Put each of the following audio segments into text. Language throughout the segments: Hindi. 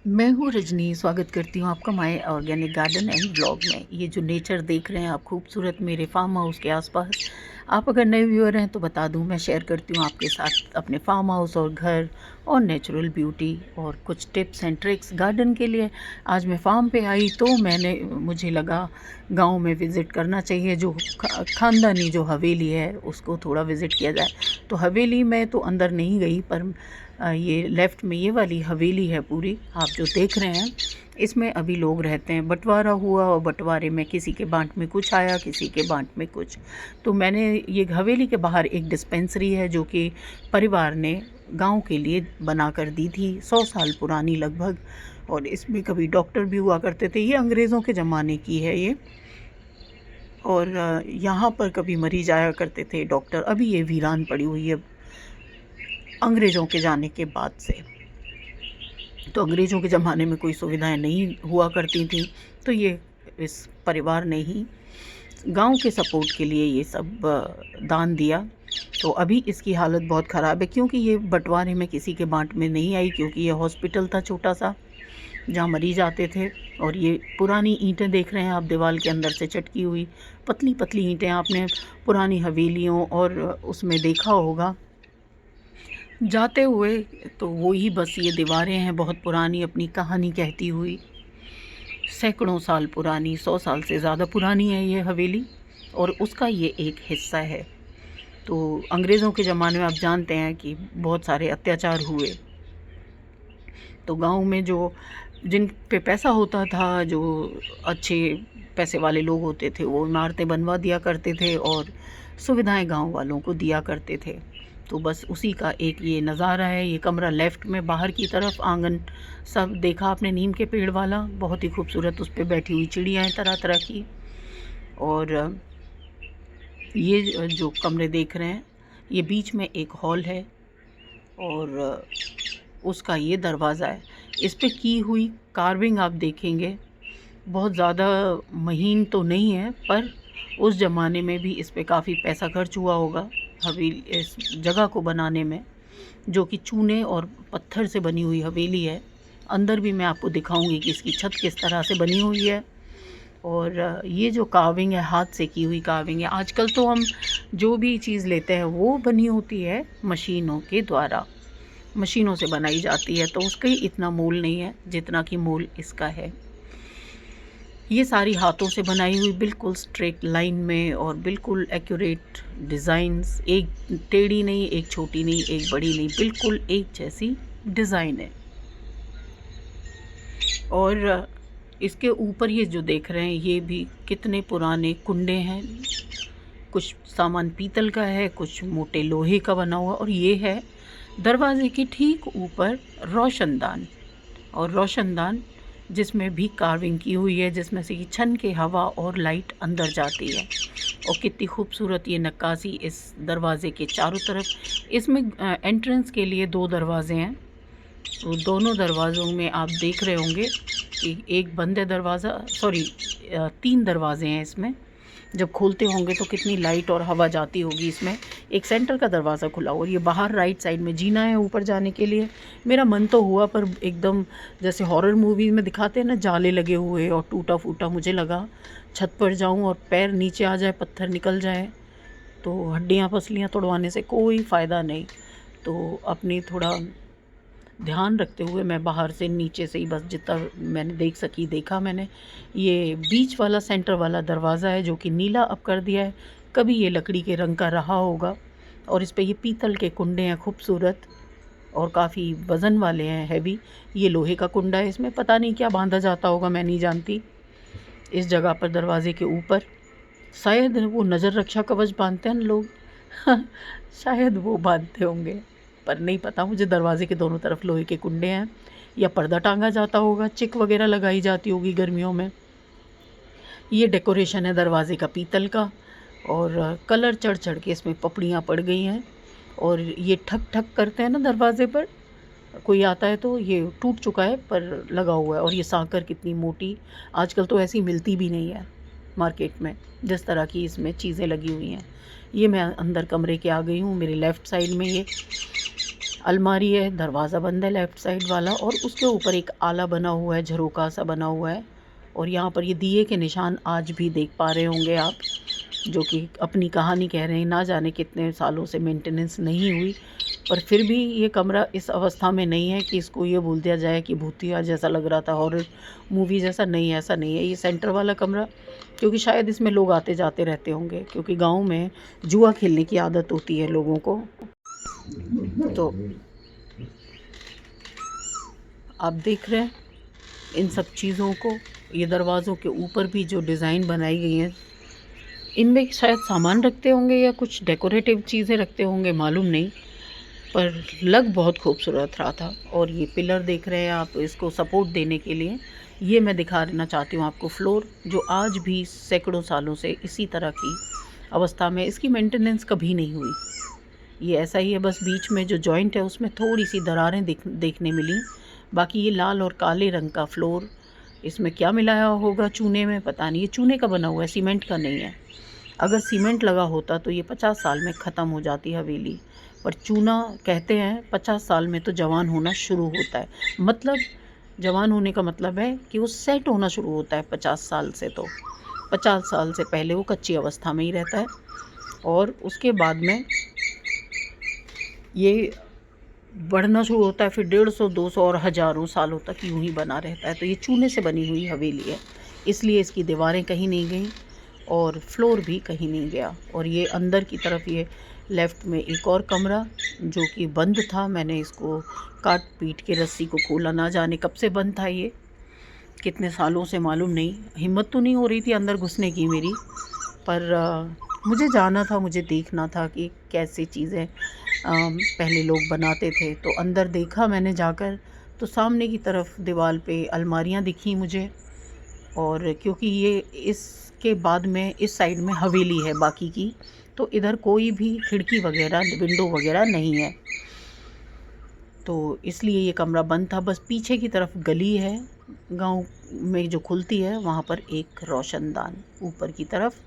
मैं हूँ रजनी, स्वागत करती हूँ आपका my organic garden and blog में। ये जो नेचर देख रहे हैं आप खूबसूरत मेरे फार्म हाउस के आसपास, आप अगर नए व्यूअर हैं तो बता दूँ, मैं शेयर करती हूँ आपके साथ अपने फार्म हाउस और घर और नेचुरल ब्यूटी और कुछ टिप्स एंड ट्रिक्स गार्डन के लिए। आज मैं फार्म पे आई तो मुझे लगा गांव में विज़िट करना चाहिए। जो ख़ानदानी जो हवेली है उसको थोड़ा विज़िट किया जाए। तो हवेली में तो अंदर नहीं गई, पर ये लेफ़्ट में ये वाली हवेली है पूरी, आप जो देख रहे हैं इसमें अभी लोग रहते हैं। बंटवारा हुआ और बंटवारे में किसी के बांट में कुछ आया, किसी के बांट में कुछ। तो मैंने ये हवेली के बाहर एक डिस्पेंसरी है जो कि परिवार ने गांव के लिए बना कर दी थी, 100 साल पुरानी लगभग। और इसमें कभी डॉक्टर भी हुआ करते थे। ये अंग्रेज़ों के ज़माने की है ये। और यहाँ पर कभी मरीज आया करते थे डॉक्टर। अभी ये वीरान पड़ी हुई है अंग्रेज़ों के जाने के बाद से। तो अंग्रेज़ों के ज़माने में कोई सुविधाएं नहीं हुआ करती थी, तो ये इस परिवार ने ही गांव के सपोर्ट के लिए ये सब दान दिया। तो अभी इसकी हालत बहुत ख़राब है, क्योंकि ये बंटवारे में किसी के बांट में नहीं आई, क्योंकि ये हॉस्पिटल था छोटा सा जहाँ मरीज आते थे। और ये पुरानी ईंटें देख रहे हैं आप, दीवार के अंदर से चटकी हुई पतली पतली ईंटें। आपने पुरानी हवेलियों और उसमें देखा होगा जाते हुए, तो वो ही बस ये दीवारें हैं बहुत पुरानी, अपनी कहानी कहती हुई, सैकड़ों साल पुरानी, 100 साल से ज़्यादा पुरानी है ये हवेली। और उसका ये एक हिस्सा है। तो अंग्रेज़ों के ज़माने में आप जानते हैं कि बहुत सारे अत्याचार हुए। तो गांव में जो जिन पे पैसा होता था, जो अच्छे पैसे वाले लोग होते थे, वो इमारतें बनवा दिया करते थे और सुविधाएं गांव वालों को दिया करते थे। तो बस उसी का एक ये नज़ारा है। ये कमरा लेफ़्ट में बाहर की तरफ, आंगन सब देखा आपने, नीम के पेड़ वाला, बहुत ही खूबसूरत, उस पर बैठी हुई चिड़ियाँ हैं तरह तरह की। और ये जो कमरे देख रहे हैं, ये बीच में एक हॉल है और उसका ये दरवाज़ा है। इस पे की हुई कार्विंग आप देखेंगे, बहुत ज़्यादा महीन तो नहीं है, पर उस ज़माने में भी इस पे काफ़ी पैसा खर्च हुआ होगा हवेली, इस जगह को बनाने में, जो कि चूने और पत्थर से बनी हुई हवेली है। अंदर भी मैं आपको दिखाऊंगी कि इसकी छत किस तरह से बनी हुई है। और ये जो कार्विंग है, हाथ से की हुई कार्विंग है। आजकल तो हम जो भी चीज़ लेते हैं वो बनी होती है मशीनों के द्वारा, मशीनों से बनाई जाती है, तो उसका ही इतना मोल नहीं है जितना कि मोल इसका है। ये सारी हाथों से बनाई हुई, बिल्कुल स्ट्रेट लाइन में और बिल्कुल एक्यूरेट डिज़ाइंस, एक टेढ़ी नहीं, एक छोटी नहीं, एक बड़ी नहीं, बिल्कुल एक जैसी डिज़ाइन है। और इसके ऊपर ये जो देख रहे हैं, ये भी कितने पुराने कुंडे हैं। कुछ सामान पीतल का है, कुछ मोटे लोहे का बना हुआ। और ये है दरवाजे के ठीक ऊपर रोशनदान, और रोशनदान जिसमें भी कार्विंग की हुई है, जिसमें से कि छन के हवा और लाइट अंदर जाती है। और कितनी खूबसूरत ये नक्काशी इस दरवाजे के चारों तरफ। इसमें एंट्रेंस के लिए 2 दरवाजे हैं। तो दोनों दरवाज़ों में आप देख रहे होंगे कि एक बंद है दरवाज़ा, सॉरी 3 दरवाजे हैं इसमें। जब खोलते होंगे तो कितनी लाइट और हवा जाती होगी इसमें। एक सेंटर का दरवाज़ा खुला और ये बाहर राइट साइड में जीना है ऊपर जाने के लिए। मेरा मन तो हुआ, पर एकदम जैसे हॉरर मूवीज़ में दिखाते हैं ना, जाले लगे हुए और टूटा फूटा, मुझे लगा छत पर जाऊं और पैर नीचे आ जाए, पत्थर निकल जाए, तो हड्डियां पसलियां तोड़वाने से कोई फ़ायदा नहीं। तो अपनी थोड़ा ध्यान रखते हुए मैं बाहर से नीचे से ही बस जितना मैंने देख सकी देखा मैंने। ये बीच वाला सेंटर वाला दरवाज़ा है जो कि नीला अब कर दिया है, कभी ये लकड़ी के रंग का रहा होगा। और इस पे ये पीतल के कुंडे हैं खूबसूरत और काफ़ी वज़न वाले हैं, हैवी। ये लोहे का कुंडा है, इसमें पता नहीं क्या बांधा जाता होगा, मैं नहीं जानती। इस जगह पर दरवाजे के ऊपर शायद वो नज़र रक्षा कवच बांधते हैं ना लोग शायद वो बांधते होंगे, पर नहीं पता मुझे। दरवाजे के दोनों तरफ लोहे के कुंडे हैं, या पर्दा टांगा जाता होगा, चिक वगैरह लगाई जाती होगी गर्मियों में। ये डेकोरेशन है दरवाजे का पीतल का, और कलर चढ़ चढ़ के इसमें पपड़ियाँ पड़ गई हैं। और ये ठक ठक करते हैं ना दरवाजे पर, कोई आता है तो ये टूट चुका है पर लगा हुआ है। और ये सांकर कितनी मोटी, आजकल तो ऐसी मिलती भी नहीं है मार्केट में, जिस तरह की इसमें चीज़ें लगी हुई हैं। ये मैं अंदर कमरे के आ गई हूँ। मेरे लेफ़्ट साइड में ये अलमारी है, दरवाज़ा बंद है लेफ़्ट साइड वाला, और उसके ऊपर एक आला बना हुआ है, झरोखा सा बना हुआ है। और यहाँ पर ये दिए के निशान आज भी देख पा रहे होंगे आप, जो कि अपनी कहानी कह रहे हैं। ना जाने कितने सालों से मेंटेनेंस नहीं हुई, पर फिर भी ये कमरा इस अवस्था में नहीं है कि इसको ये बोल दिया जाए कि भूतिया जैसा लग रहा था, हॉरर मूवी जैसा। नहीं, ऐसा नहीं है। ये सेंटर वाला कमरा, क्योंकि शायद इसमें लोग आते जाते रहते होंगे, क्योंकि गाँव में जुआ खेलने की आदत होती है लोगों को। तो आप देख रहे हैं इन सब चीज़ों को। ये दरवाज़ों के ऊपर भी जो डिज़ाइन बनाई गई हैं, इनमें शायद सामान रखते होंगे या कुछ डेकोरेटिव चीज़ें रखते होंगे, मालूम नहीं, पर लग बहुत खूबसूरत रहा था। और ये पिलर देख रहे हैं आप, इसको सपोर्ट देने के लिए ये मैं दिखाना चाहती हूँ आपको फ्लोर, जो आज भी सैकड़ों सालों से इसी तरह की अवस्था में, इसकी मेंटेनेंस कभी नहीं हुई। ये ऐसा ही है, बस बीच में जो जॉइंट है उसमें थोड़ी सी दरारें देखने मिली। बाकी ये लाल और काले रंग का फ्लोर, इसमें क्या मिलाया होगा चूने में, पता नहीं। ये चूने का बना हुआ है, सीमेंट का नहीं है। अगर सीमेंट लगा होता तो ये 50 साल में ख़त्म हो जाती हवेली, पर चूना कहते हैं 50 साल में तो जवान होना शुरू होता है। मतलब जवान होने का मतलब है कि वो सेट होना शुरू होता है 50 साल से। तो 50 साल से पहले वो कच्ची अवस्था में ही रहता है, और उसके बाद में ये बढ़ना शुरू होता है। फिर 150, 200 और हज़ारों सालों तक यूं ही बना रहता है। तो ये चूने से बनी हुई हवेली है, इसलिए इसकी दीवारें कहीं नहीं गई और फ्लोर भी कहीं नहीं गया। और ये अंदर की तरफ, ये लेफ़्ट में एक और कमरा जो कि बंद था। मैंने इसको काट पीट के रस्सी को खोला, ना जाने कब से बंद था ये, कितने सालों से मालूम नहीं। हिम्मत तो नहीं हो रही थी अंदर घुसने की मेरी, पर मुझे जाना था, मुझे देखना था कि कैसी चीज़ें पहले लोग बनाते थे। तो अंदर देखा मैंने जाकर, तो सामने की तरफ दीवार पे अलमारियाँ दिखी मुझे। और क्योंकि ये इसके बाद में इस साइड में हवेली है बाकी की, तो इधर कोई भी खिड़की वगैरह, विंडो वगैरह नहीं है, तो इसलिए ये कमरा बंद था। बस पीछे की तरफ गली है गांव में जो खुलती है, वहाँ पर एक रोशनदान ऊपर की तरफ,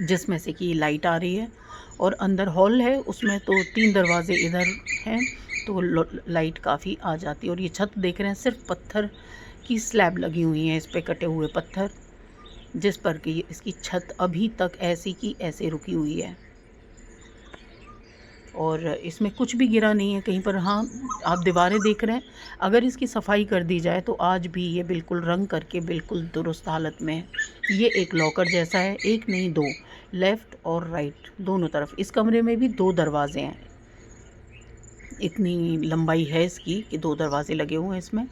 जिसमें से कि लाइट आ रही है। और अंदर हॉल है, उसमें तो 3 दरवाजे इधर हैं, तो लाइट काफ़ी आ जाती है। और ये छत देख रहे हैं, सिर्फ पत्थर की स्लैब लगी हुई है, इस पे कटे हुए पत्थर, जिस पर कि इसकी छत अभी तक ऐसी की ऐसे रुकी हुई है। और इसमें कुछ भी गिरा नहीं है कहीं पर। हाँ, आप दीवारें देख रहे हैं, अगर इसकी सफाई कर दी जाए तो आज भी ये बिल्कुल रंग करके बिल्कुल दुरुस्त हालत में है। ये एक लॉकर जैसा है, एक नहीं 2, लेफ़्ट और राइट दोनों तरफ। इस कमरे में भी 2 दरवाजे हैं, इतनी लंबाई है इसकी कि 2 दरवाजे लगे हुए हैं इसमें।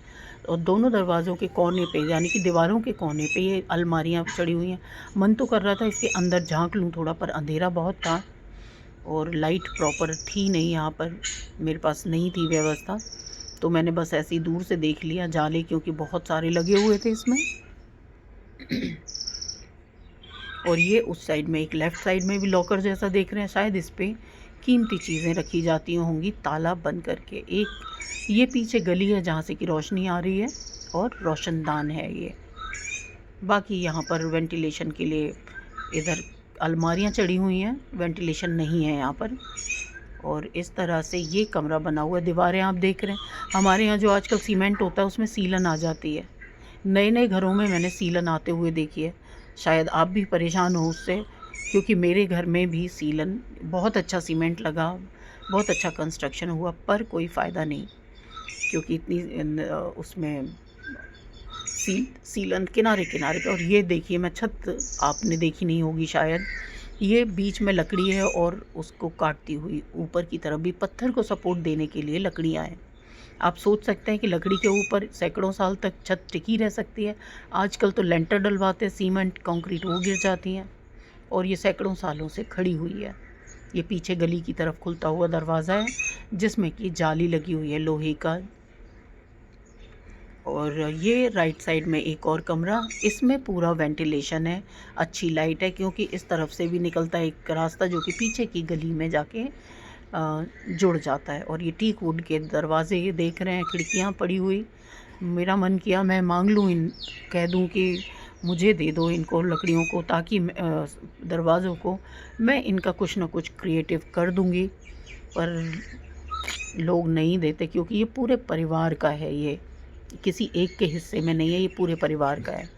और दोनों दरवाज़ों के कोने पे, यानी कि दीवारों के कोने पे ये अलमारियाँ चढ़ी हुई हैं। मन तो कर रहा था इसके अंदर झांक लूँ थोड़ा, पर अंधेरा बहुत था और लाइट प्रॉपर थी नहीं यहाँ पर, मेरे पास नहीं थी व्यवस्था। तो मैंने बस ऐसे ही दूर से देख लिया, जाले क्योंकि बहुत सारे लगे हुए थे इसमें। और ये उस साइड में, एक लेफ़्ट साइड में भी लॉकर जैसा देख रहे हैं, शायद इस पे कीमती चीज़ें रखी जाती होंगी ताला बंद करके। एक ये पीछे गली है जहाँ से कि रोशनी आ रही है, और रोशनदान है ये। बाकी यहाँ पर वेंटिलेशन के लिए इधर अलमारियाँ चढ़ी हुई हैं, वेंटिलेशन नहीं है यहाँ पर। और इस तरह से ये कमरा बना हुआ है। दीवारें आप देख रहे हैं, हमारे यहाँ जो आजकल सीमेंट होता है उसमें सीलन आ जाती है। नए नए घरों में मैंने सीलन आते हुए देखी है, शायद आप भी परेशान हो उससे, क्योंकि मेरे घर में भी सीलन, बहुत अच्छा सीमेंट लगा, बहुत अच्छा कंस्ट्रक्शन हुआ, पर कोई फ़ायदा नहीं, क्योंकि इतनी उसमें सीलन किनारे किनारे पे। और ये देखिए, मैं छत आपने देखी नहीं होगी शायद, ये बीच में लकड़ी है और उसको काटती हुई ऊपर की तरफ भी पत्थर को सपोर्ट देने के लिए लकड़ियाँ हैं। आप सोच सकते हैं कि लकड़ी के ऊपर सैकड़ों साल तक छत टिकी रह सकती है। आजकल तो लेंटर डलवाते हैं, सीमेंट कंक्रीट, वो गिर जाती हैं, और ये सैकड़ों सालों से खड़ी हुई है। ये पीछे गली की तरफ खुलता हुआ दरवाज़ा है, जिसमें कि जाली लगी हुई है लोहे का। और ये राइट साइड में एक और कमरा, इसमें पूरा वेंटिलेशन है, अच्छी लाइट है, क्योंकि इस तरफ से भी निकलता है एक रास्ता जो कि पीछे की गली में जाके जुड़ जाता है। और ये टीक वुड के दरवाजे ये देख रहे हैं, खिड़कियां पड़ी हुई। मेरा मन किया मैं मांग लूँ, कह दूँ कि मुझे दे दो इनको लकड़ियों को, ताकि दरवाज़ों को मैं इनका कुछ ना कुछ क्रिएटिव कर दूँगी, पर लोग नहीं देते, क्योंकि ये पूरे परिवार का है, ये किसी एक के हिस्से में नहीं है, ये पूरे परिवार का है।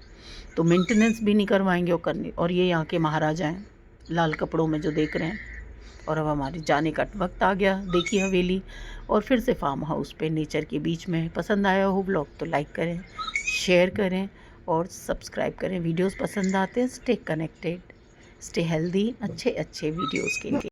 तो मेंटेनेंस भी नहीं करवाएंगे और करनी। और ये यहाँ के महाराजा हैं लाल कपड़ों में जो देख रहे हैं। और अब हमारे जाने का वक्त आ गया। देखिए हवेली और फिर से फार्म हाउस पे नेचर के बीच में। पसंद आया हो व्लॉग तो लाइक करें, शेयर करें और सब्सक्राइब करें। वीडियोस पसंद आते हैं, स्टे कनेक्टेड, स्टे हेल्दी, अच्छे अच्छे वीडियोस के लिए।